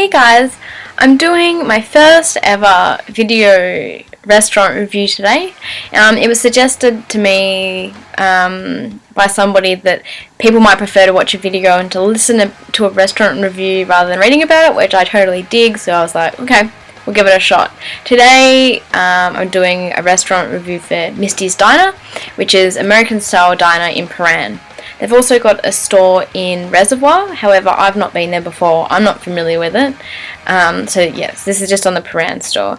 Hey guys, I'm doing my first ever video restaurant review today. It was suggested to me by somebody that people might prefer to watch a video and to listen to a restaurant review rather than reading about it, which I totally dig, so I was like, okay, we'll give it a shot. Today I'm doing a restaurant review for Misty's Diner, which is American style diner in Prahran. They've also got a store in Reservoir, however I've not been there before, I'm not familiar with it. So yes, this is just on the Prahran store.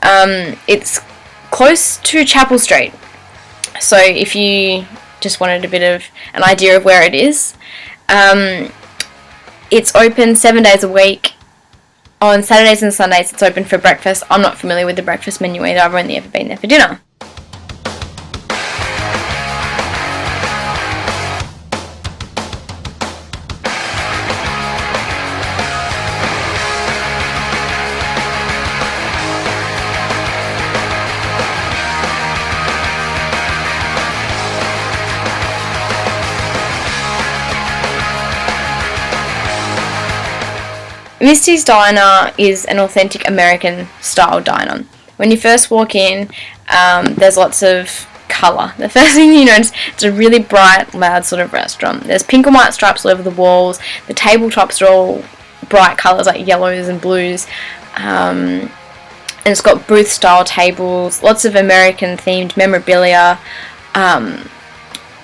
It's close to Chapel Street, so if you just wanted a bit of an idea of where it is. It's open 7 days a week. On Saturdays and Sundays it's open for breakfast. I'm not familiar with the breakfast menu either, I've only ever been there for dinner. Misty's Diner is an authentic American style diner. When you first walk in, there's lots of colour. The first thing you notice, it's a really bright, loud sort of restaurant. There's pink and white stripes all over the walls. The tabletops are all bright colours like yellows and blues. And it's got booth style tables, lots of American themed memorabilia on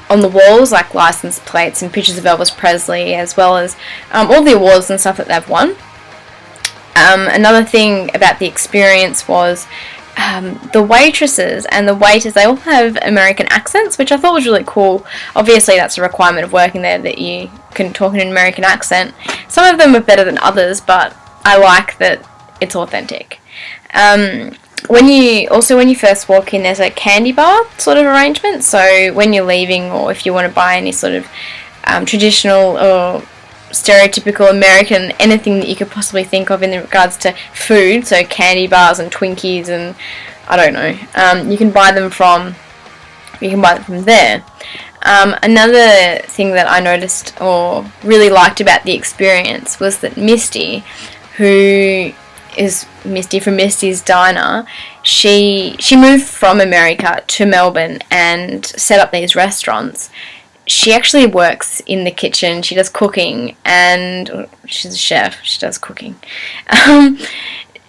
the walls, like license plates and pictures of Elvis Presley, as well as all the awards and stuff that they've won. Another thing about the experience was the waitresses and the waiters, they all have American accents, which I thought was really cool. Obviously that's a requirement of working there, that you can talk in an American accent. Some of them are better than others, but I like that it's authentic. When you first walk in, there's a candy bar sort of arrangement, so when you're leaving, or if you want to buy any sort of traditional or stereotypical American, anything that you could possibly think of in regards to food, so candy bars and Twinkies and I don't know, you can buy them from there. Another thing that I noticed or really liked about the experience was that Misty, who is Misty from Misty's Diner, she moved from America to Melbourne and set up these restaurants. She actually works in the kitchen, she does cooking, and she's a chef, she does cooking.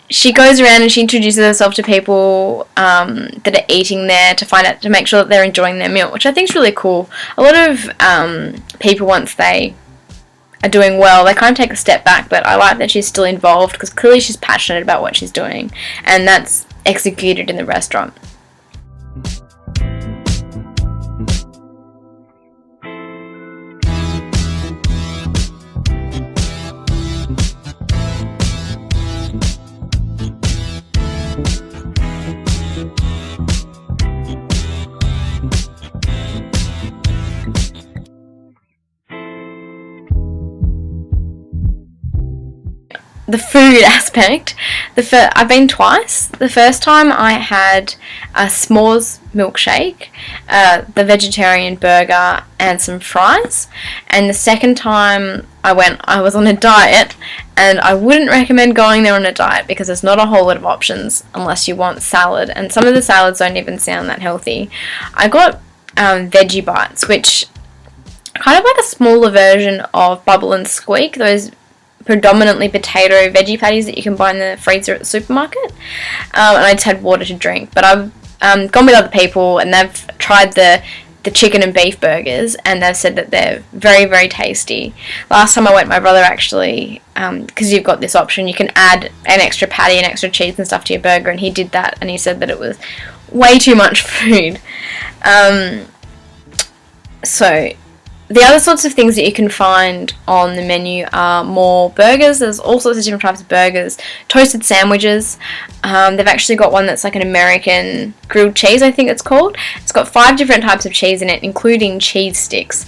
She goes around and she introduces herself to people that are eating there to make sure that they're enjoying their meal, which I think is really cool. A lot of people, once they are doing well, they kind of take a step back, but I like that she's still involved because clearly she's passionate about what she's doing, and that's executed in the restaurant. The food aspect, I've been twice. The first time I had a s'mores milkshake, the vegetarian burger and some fries, and the second time I was on a diet, and I wouldn't recommend going there on a diet because there's not a whole lot of options unless you want salad, and some of the salads don't even sound that healthy. I got veggie bites, which kind of like a smaller version of Bubble and Squeak, those predominantly potato veggie patties that you can buy in the freezer at the supermarket, and I just had water to drink. But I've gone with other people and they've tried the chicken and beef burgers, and they've said that they're very, very tasty. Last time I went, my brother actually, because you've got this option, you can add an extra patty and extra cheese and stuff to your burger, and he did that, and he said that it was way too much food. So the other sorts of things that you can find on the menu are more burgers. There's all sorts of different types of burgers. Toasted sandwiches. They've actually got one that's like an American grilled cheese, I think it's called. It's got 5 different types of cheese in it, including cheese sticks.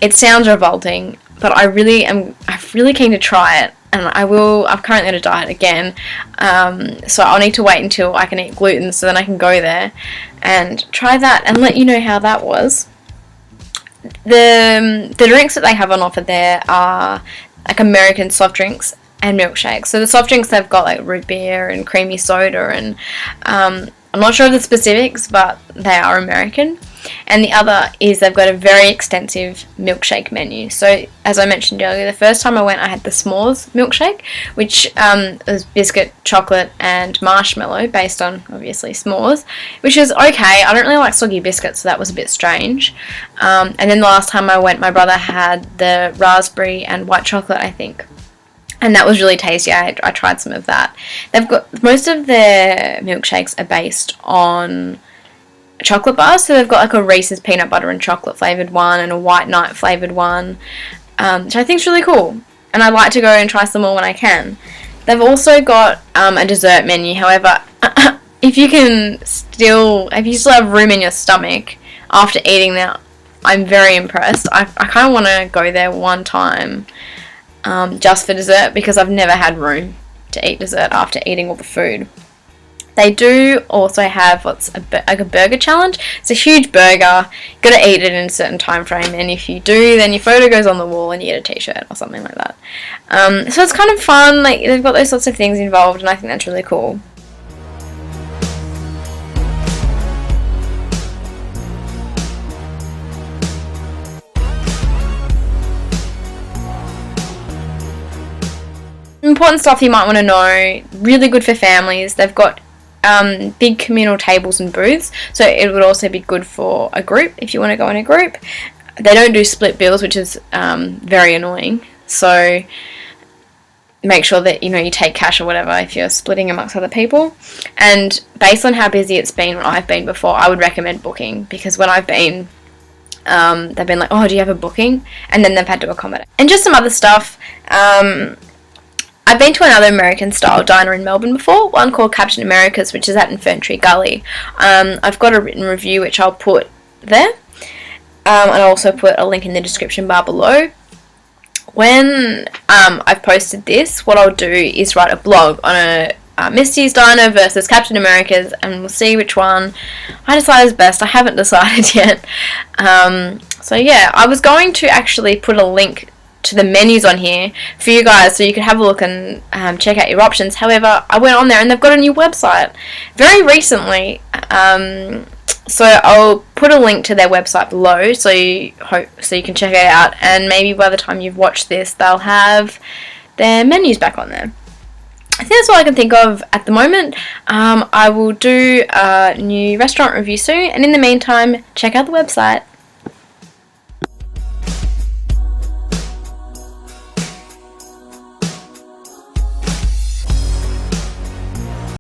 It sounds revolting, but I'm really keen to try it. And I'm currently on a diet again, so I'll need to wait until I can eat gluten so then I can go there and try that and let you know how that was. The drinks that they have on offer there are like American soft drinks, and milkshakes. So the soft drinks, they've got like root beer and creamy soda, and I'm not sure of the specifics, but they are American. And the other is they've got a very extensive milkshake menu. So as I mentioned earlier, the first time I went, I had the s'mores milkshake, which was biscuit, chocolate and marshmallow, based on obviously s'mores, which is okay. I don't really like soggy biscuits, so that was a bit strange. And then the last time I went, my brother had the raspberry and white chocolate, I think, and that was really tasty. I tried some of that. They've got, most of their milkshakes are based on chocolate bars, so they've got like a Reese's peanut butter and chocolate flavoured one and a white night flavoured one, which I think is really cool, and I like to go and try some more when I can. They've also got a dessert menu. However, if you still have room in your stomach after eating that, I'm very impressed. I kind of want to go there one time just for dessert, because I've never had room to eat dessert after eating all the food. They do also have like a burger challenge. It's a huge burger. You've got to eat it in a certain time frame, and if you do, then your photo goes on the wall and you get a t-shirt or something like that. So it's kind of fun. Like, they've got those sorts of things involved, and I think that's really cool. Important stuff you might want to know. Really good for families. They've got big communal tables and booths, so it would also be good for a group if you want to go in a group. They don't do split bills, which is very annoying, so make sure that you take cash or whatever if you're splitting amongst other people. And based on how busy it's been when I've been before, I would recommend booking, because when I've been, they've been like, oh, do you have a booking? And then they've had to accommodate. And just some other stuff. I've been to another American-style diner in Melbourne before, one called Captain America's, which is at Infantry Gully. I've got a written review which I'll put there, and I'll also put a link in the description bar below. When I've posted this, what I'll do is write a blog on Misty's Diner versus Captain America's, and we'll see which one I decide is best. I haven't decided yet. So yeah, I was going to actually put a link to the menus on here for you guys so you could have a look and check out your options. However, I went on there and they've got a new website very recently, so I'll put a link to their website below so you can check it out, and maybe by the time you've watched this they'll have their menus back on there. I think that's all I can think of at the moment. I will do a new restaurant review soon, and in the meantime, check out the website.